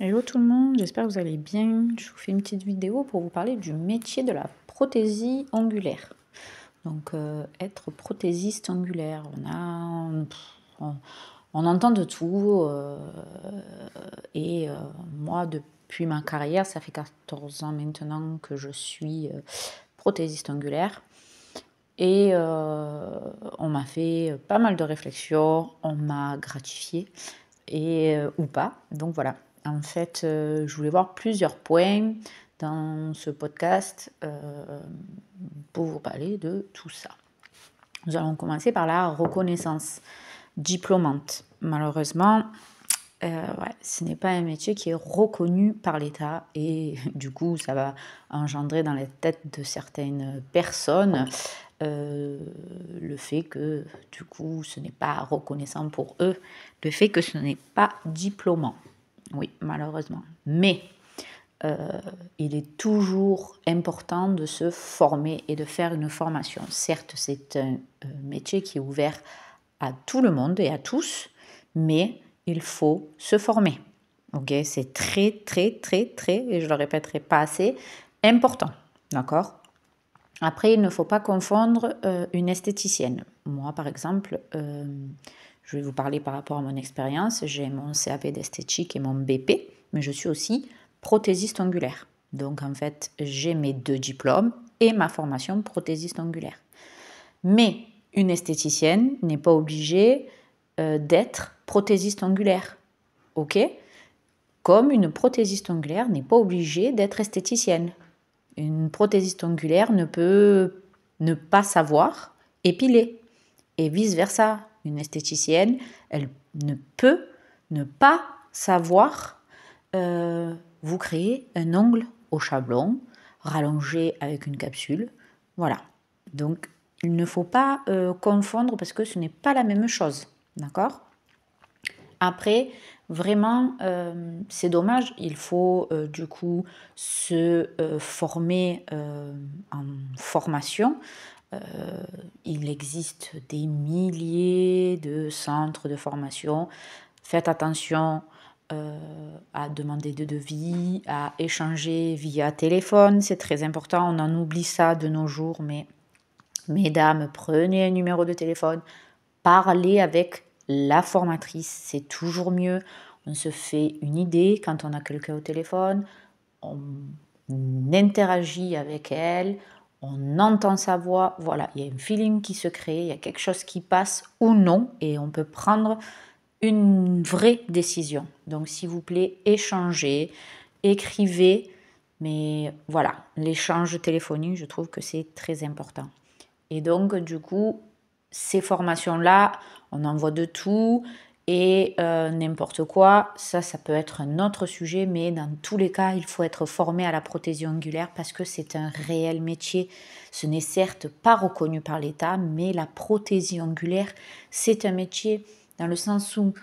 Hello tout le monde, j'espère que vous allez bien. Je vous fais une petite vidéo pour vous parler du métier de la prothésie ongulaire. Donc être prothésiste ongulaire, on entend de tout. Moi, depuis ma carrière, ça fait 14 ans maintenant que je suis prothésiste ongulaire. Et on m'a fait pas mal de réflexions, on m'a gratifié ou pas. Donc voilà. En fait, je voulais voir plusieurs points dans ce podcast pour vous parler de tout ça. Nous allons commencer par la reconnaissance diplômante. Malheureusement, ce n'est pas un métier qui est reconnu par l'État et du coup, ça va engendrer dans les têtes de certaines personnes le fait que du coup, ce n'est pas reconnaissant pour eux, le fait que ce n'est pas diplômant. Oui, malheureusement. Mais il est toujours important de se former et de faire une formation. Certes, c'est un métier qui est ouvert à tout le monde et à tous, mais il faut se former. Ok, c'est très, et je ne le répéterai pas assez, important. D'accord ? Après, il ne faut pas confondre une esthéticienne. Moi, par exemple, je vais vous parler par rapport à mon expérience. J'ai mon CAP d'esthétique et mon BP, mais je suis aussi prothésiste ongulaire. Donc, en fait, j'ai mes 2 diplômes et ma formation prothésiste ongulaire. Mais une esthéticienne n'est pas obligée d'être prothésiste ongulaire. Ok ? Comme une prothésiste ongulaire n'est pas obligée d'être esthéticienne. Une prothésiste ongulaire ne peut ne pas savoir épiler. Et vice-versa. Une esthéticienne, elle ne peut ne pas savoir vous créer un ongle au chablon, rallongé avec une capsule. Voilà. Donc, il ne faut pas confondre parce que ce n'est pas la même chose. D'accord ? Après, vraiment, c'est dommage. Il faut du coup se former en formation. Il existe des milliers de centres de formation. Faites attention à demander de devis, à échanger via téléphone. C'est très important. On en oublie ça de nos jours, mais mesdames, prenez un numéro de téléphone. Parlez avec la formatrice, c'est toujours mieux. On se fait une idée quand on a quelqu'un au téléphone, on interagit avec elle, on entend sa voix, voilà, il y a un feeling qui se crée, il y a quelque chose qui passe ou non, et on peut prendre une vraie décision. Donc s'il vous plaît, échangez, écrivez, mais voilà, l'échange téléphonique, je trouve que c'est très important. Et donc, du coup, ces formations-là, on en voit de tout et n'importe quoi. Ça peut être un autre sujet, mais dans tous les cas, il faut être formé à la prothésie ongulaire parce que c'est un réel métier. Ce n'est certes pas reconnu par l'État, mais la prothésie ongulaire, c'est un métier dans le sens où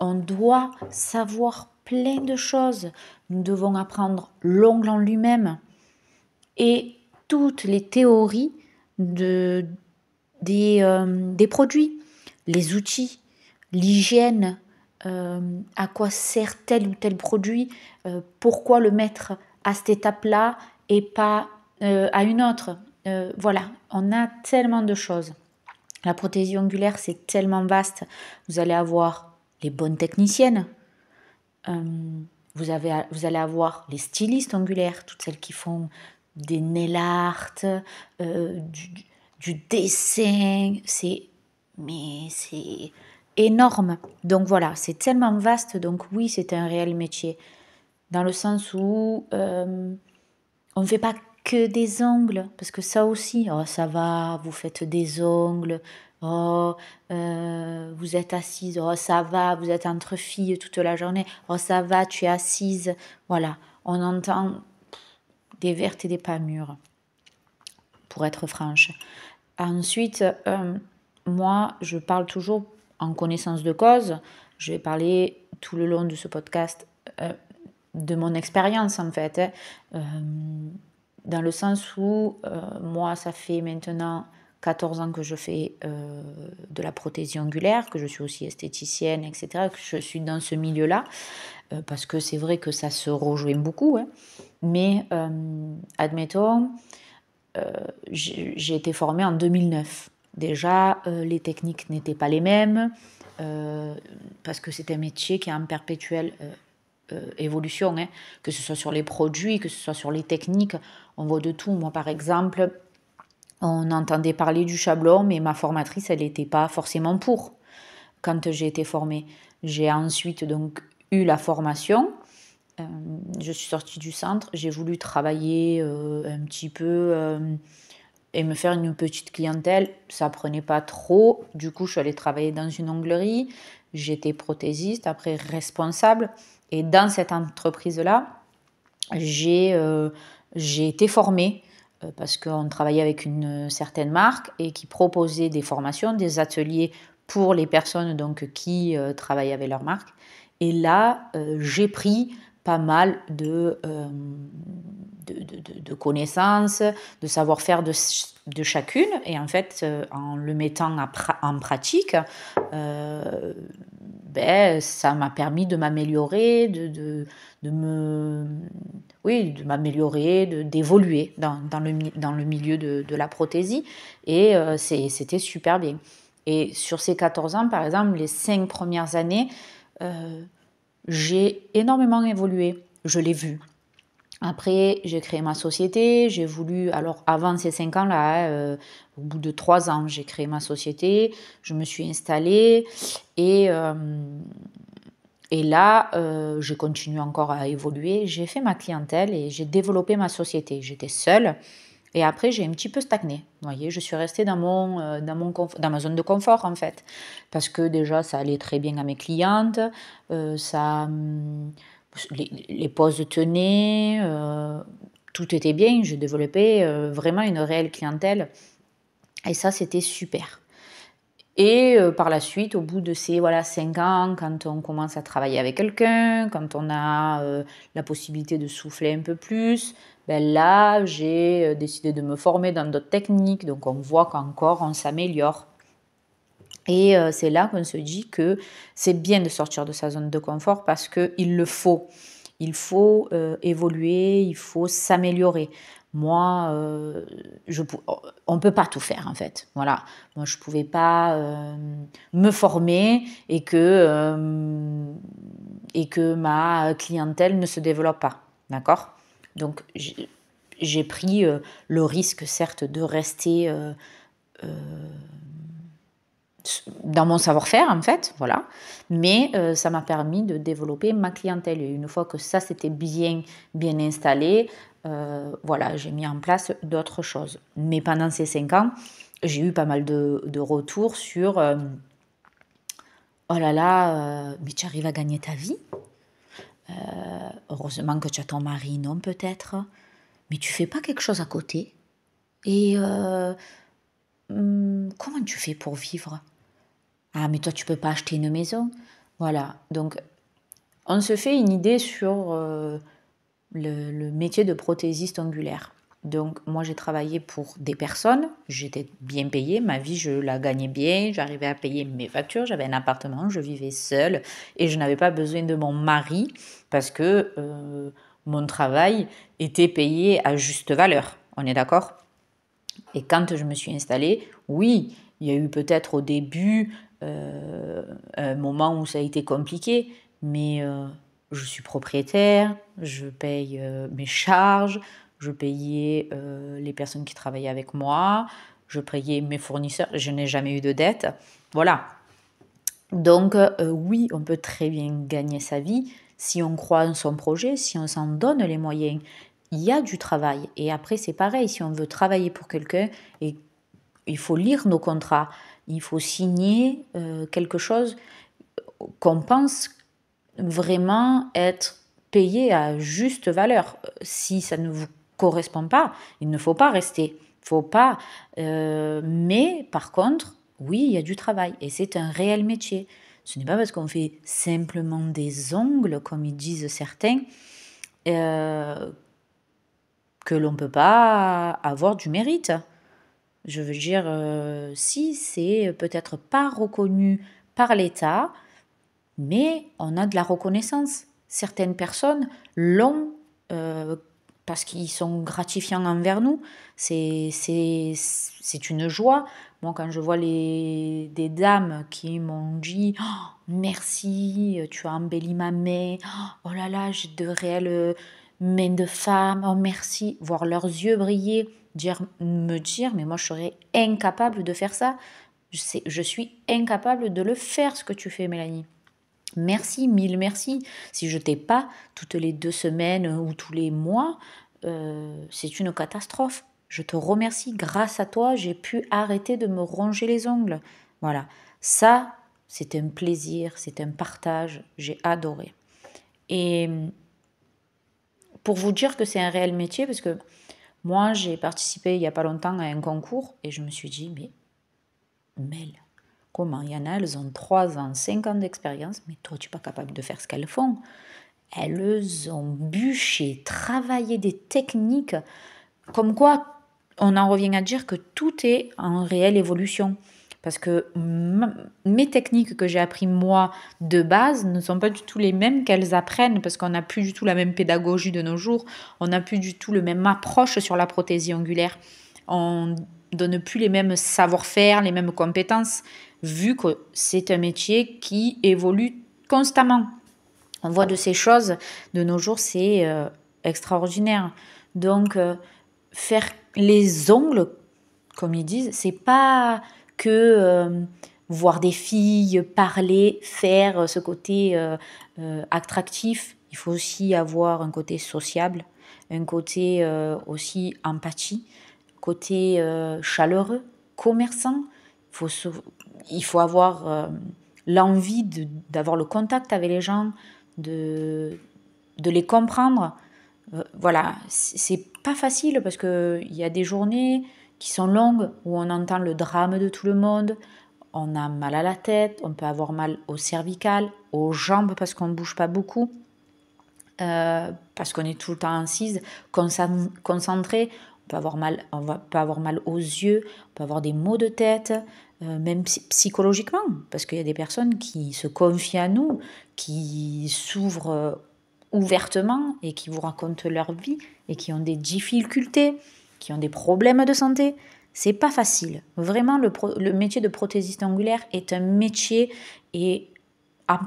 on doit savoir plein de choses. Nous devons apprendre l'ongle en lui-même et toutes les théories des produits, les outils, l'hygiène, à quoi sert tel ou tel produit, pourquoi le mettre à cette étape-là et pas à une autre. Voilà, on a tellement de choses. La prothésie ongulaire, c'est tellement vaste. Vous allez avoir les bonnes techniciennes. Vous allez avoir les stylistes ongulaires, toutes celles qui font des nail art, du dessin, c'est énorme. Donc voilà, c'est tellement vaste, donc oui, c'est un réel métier. Dans le sens où on ne fait pas que des ongles, parce que ça aussi, oh ça va, vous faites des ongles, oh vous êtes assise, oh ça va, vous êtes entre filles toute la journée, oh ça va, tu es assise. Voilà, on entend des vertes et des pas mûres, pour être franche. Ensuite, moi, je parle toujours en connaissance de cause. Je vais parler tout le long de ce podcast de mon expérience, en fait. Dans le sens où, moi, ça fait maintenant 14 ans que je fais de la prothésie ongulaire, que je suis aussi esthéticienne, etc., que je suis dans ce milieu-là, parce que c'est vrai que ça se rejoint beaucoup, hein. Mais admettons, j'ai été formée en 2009. Déjà, les techniques n'étaient pas les mêmes, parce que c'est un métier qui est en perpétuelle évolution, hein, que ce soit sur les produits, que ce soit sur les techniques, on voit de tout. Moi, par exemple, on entendait parler du chablon, mais ma formatrice, elle n'était pas forcément pour quand j'ai été formée. J'ai ensuite donc eu la formation. Je suis sortie du centre, j'ai voulu travailler un petit peu et me faire une petite clientèle. Ça prenait pas trop. Du coup, je suis allée travailler dans une onglerie. J'étais prothésiste, après responsable. Et dans cette entreprise-là, j'ai été formée parce qu'on travaillait avec une certaine marque et qui proposait des formations, des ateliers pour les personnes donc, qui travaillaient avec leur marque. Et là, j'ai pris pas mal de connaissances, de savoir-faire de chacune. Et en fait, en le mettant en pratique, ça m'a permis de m'améliorer, de m'améliorer, d'évoluer dans le milieu de la prothésie. Et c'était super bien. Et sur ces 14 ans, par exemple, les 5 premières années, j'ai énormément évolué. Je l'ai vu. Après, j'ai créé ma société, j'ai voulu, alors avant ces 5 ans-là, au bout de 3 ans, j'ai créé ma société, je me suis installée et là, j'ai continué encore à évoluer, j'ai fait ma clientèle et j'ai développé ma société. J'étais seule et après, j'ai un petit peu stagné. Vous voyez, je suis restée dans ma zone de confort en fait, parce que déjà, ça allait très bien à mes clientes, les pauses tenaient, tout était bien. Je développais vraiment une réelle clientèle et ça, c'était super. Et par la suite, au bout de ces 5 ans, quand on commence à travailler avec quelqu'un, quand on a la possibilité de souffler un peu plus, là, j'ai décidé de me former dans d'autres techniques. Donc, on voit qu'encore, on s'améliore. Et c'est là qu'on se dit que c'est bien de sortir de sa zone de confort parce qu'il le faut. Il faut évoluer, il faut s'améliorer. Moi, on ne peut pas tout faire en fait. Voilà. Moi, je ne pouvais pas me former et que ma clientèle ne se développe pas. D'accord ? Donc, j'ai pris le risque, certes, de rester dans mon savoir-faire en fait, voilà. Mais ça m'a permis de développer ma clientèle. Et une fois que ça c'était bien installé, voilà, j'ai mis en place d'autres choses. Mais pendant ces 5 ans, j'ai eu pas mal de retours sur oh là là, mais tu arrives à gagner ta vie. Heureusement que tu as ton mari, non peut-être. Mais tu fais pas quelque chose à côté. Et comment tu fais pour vivre? Ah, mais toi, tu peux pas acheter une maison. Voilà. Donc, on se fait une idée sur le métier de prothésiste ongulaire. Donc, moi, j'ai travaillé pour des personnes. J'étais bien payée. Ma vie, je la gagnais bien. J'arrivais à payer mes factures. J'avais un appartement. Je vivais seule. Et je n'avais pas besoin de mon mari parce que mon travail était payé à juste valeur. On est d'accord ? Et quand je me suis installée, oui, il y a eu peut-être au début un moment où ça a été compliqué, mais je suis propriétaire, je paye mes charges, je payais les personnes qui travaillaient avec moi, je payais mes fournisseurs, je n'ai jamais eu de dette. Voilà. Donc oui, on peut très bien gagner sa vie si on croit en son projet, si on s'en donne les moyens. Il y a du travail. Et après, c'est pareil, si on veut travailler pour quelqu'un, et il faut lire nos contrats, il faut signer quelque chose qu'on pense vraiment être payé à juste valeur. Si ça ne vous correspond pas, il ne faut pas rester. Faut pas. Mais par contre, oui, il y a du travail et c'est un réel métier. Ce n'est pas parce qu'on fait simplement des ongles, comme ils disent certains, que l'on ne peut pas avoir du mérite. Je veux dire, si c'est peut-être pas reconnu par l'État, mais on a de la reconnaissance. Certaines personnes l'ont parce qu'ils sont gratifiants envers nous. C'est une joie. Moi, quand je vois des dames qui m'ont dit oh, merci, tu as embelli ma main, oh là là, j'ai de réelles mains de femme, oh merci, voir leurs yeux briller, me dire, mais moi je serais incapable de faire ça. Je suis incapable de le faire, ce que tu fais, Mélanie. Merci, mille merci. Si je t'ai pas toutes les 2 semaines ou tous les mois, c'est une catastrophe. Je te remercie. Grâce à toi, j'ai pu arrêter de me ronger les ongles. Voilà. Ça, c'est un plaisir, c'est un partage. J'ai adoré. Et pour vous dire que c'est un réel métier, parce que moi, j'ai participé il n'y a pas longtemps à un concours et je me suis dit, mais Mel, comment il y en a, elles ont 3 ans, 5 ans d'expérience, mais toi, tu n'es pas capable de faire ce qu'elles font. Elles ont bûché, travaillé des techniques, comme quoi on en revient à dire que tout est en réelle évolution. Parce que mes techniques que j'ai appris moi de base ne sont pas du tout les mêmes qu'elles apprennent, parce qu'on n'a plus du tout la même pédagogie de nos jours, on n'a plus du tout le même approche sur la prothésie ongulaire, on donne plus les mêmes savoir-faire, les mêmes compétences, vu que c'est un métier qui évolue constamment. On voit de ces choses de nos jours, c'est extraordinaire. Donc, faire les ongles, comme ils disent, c'est pas que voir des filles, parler, faire ce côté attractif. Il faut aussi avoir un côté sociable, un côté aussi empathie, côté chaleureux, commerçant. Il faut avoir l'envie d'avoir le contact avec les gens, de les comprendre. Voilà, c'est pas facile parce qu'il y a des journées qui sont longues où on entend le drame de tout le monde, on a mal à la tête, on peut avoir mal au cervical, aux jambes parce qu'on ne bouge pas beaucoup, parce qu'on est tout le temps assise, concentré, on peut avoir mal aux yeux, on peut avoir des maux de tête, même psychologiquement, parce qu'il y a des personnes qui se confient à nous, qui s'ouvrent ouvertement et qui vous racontent leur vie et qui ont des difficultés, qui ont des problèmes de santé. C'est pas facile. Vraiment, le métier de prothésiste angulaire est un métier et à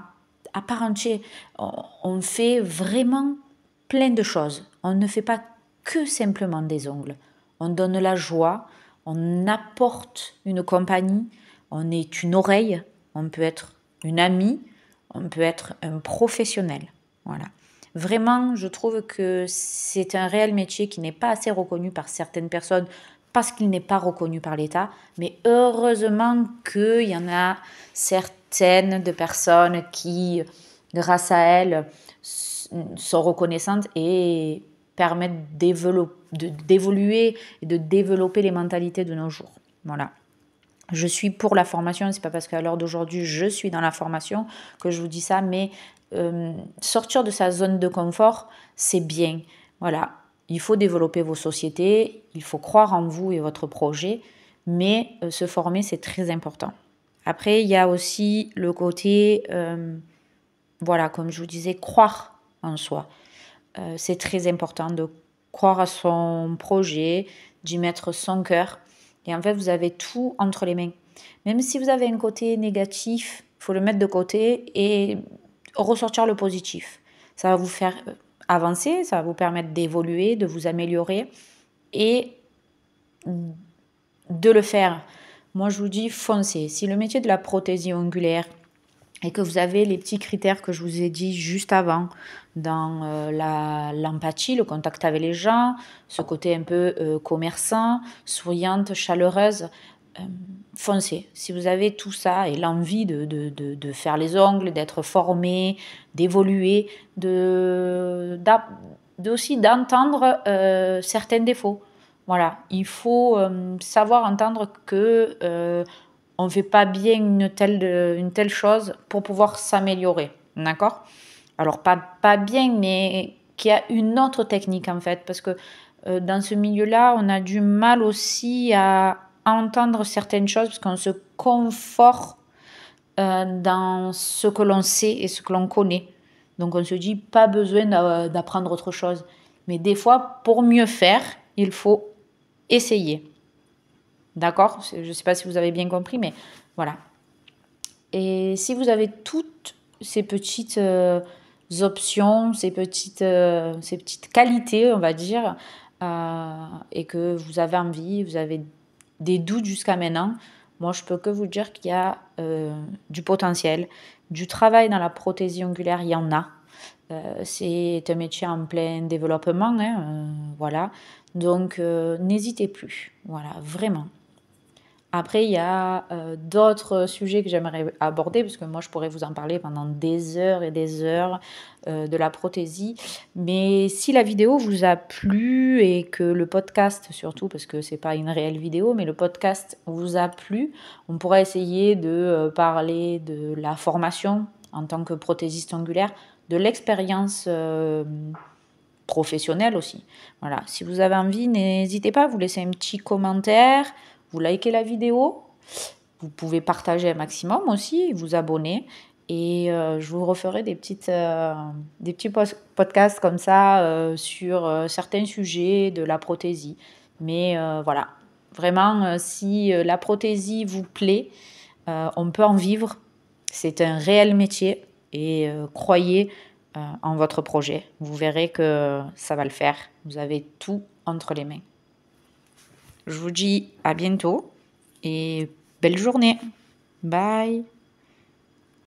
part entière. On fait vraiment plein de choses. On ne fait pas que simplement des ongles. On donne la joie, on apporte une compagnie, on est une oreille, on peut être une amie, on peut être un professionnel. Voilà. Vraiment, je trouve que c'est un réel métier qui n'est pas assez reconnu par certaines personnes parce qu'il n'est pas reconnu par l'État. Mais heureusement qu'il y en a certaines de personnes qui, grâce à elles, sont reconnaissantes et permettent d'évoluer et de développer les mentalités de nos jours. Voilà. Je suis pour la formation, c'est pas parce qu'à l'heure d'aujourd'hui je suis dans la formation que je vous dis ça, mais sortir de sa zone de confort, c'est bien. Voilà, il faut développer vos sociétés, il faut croire en vous et votre projet, mais se former, c'est très important. Après, il y a aussi le côté, voilà, comme je vous disais, croire en soi. C'est très important de croire à son projet, d'y mettre son cœur. Et en fait, vous avez tout entre les mains. Même si vous avez un côté négatif, il faut le mettre de côté et ressortir le positif. Ça va vous faire avancer, ça va vous permettre d'évoluer, de vous améliorer et de le faire. Moi, je vous dis, foncez. Si le métier de la prothésie ongulaire et que vous avez les petits critères que je vous ai dit juste avant, dans l'empathie, le contact avec les gens, ce côté un peu commerçant, souriante, chaleureuse, foncez. Si vous avez tout ça et l'envie de faire les ongles, d'être formé, d'évoluer, aussi d'entendre certains défauts. Voilà, il faut savoir entendre que on ne fait pas bien une telle chose pour pouvoir s'améliorer. D'accord? Alors, pas bien, mais qu'il y a une autre technique en fait. Parce que dans ce milieu-là, on a du mal aussi à entendre certaines choses parce qu'on se conforte dans ce que l'on sait et ce que l'on connaît. Donc on se dit pas besoin d'apprendre autre chose. Mais des fois, pour mieux faire, il faut essayer. D'accord? Je ne sais pas si vous avez bien compris, mais voilà. Et si vous avez toutes ces petites options, ces petites qualités, on va dire, et que vous avez envie, vous avez des doutes jusqu'à maintenant, moi je peux que vous dire qu'il y a du potentiel, du travail dans la prothésie ongulaire, il y en a. C'est un métier en plein développement, hein, voilà. Donc n'hésitez plus, voilà, vraiment. Après, il y a d'autres sujets que j'aimerais aborder, parce que moi, je pourrais vous en parler pendant des heures et des heures de la prothésie. Mais si la vidéo vous a plu et que le podcast, surtout, parce que c'est pas une réelle vidéo, mais le podcast vous a plu, on pourra essayer de parler de la formation en tant que prothésiste ongulaire, de l'expérience professionnelle aussi. Voilà, si vous avez envie, n'hésitez pas à vous laisser un petit commentaire, vous likez la vidéo, vous pouvez partager un maximum aussi, vous abonner. Et je vous referai des petits podcasts comme ça sur certains sujets de la prothésie. Mais voilà, vraiment, si la prothésie vous plaît, on peut en vivre. C'est un réel métier et croyez en votre projet. Vous verrez que ça va le faire. Vous avez tout entre les mains. Je vous dis à bientôt et belle journée. Bye.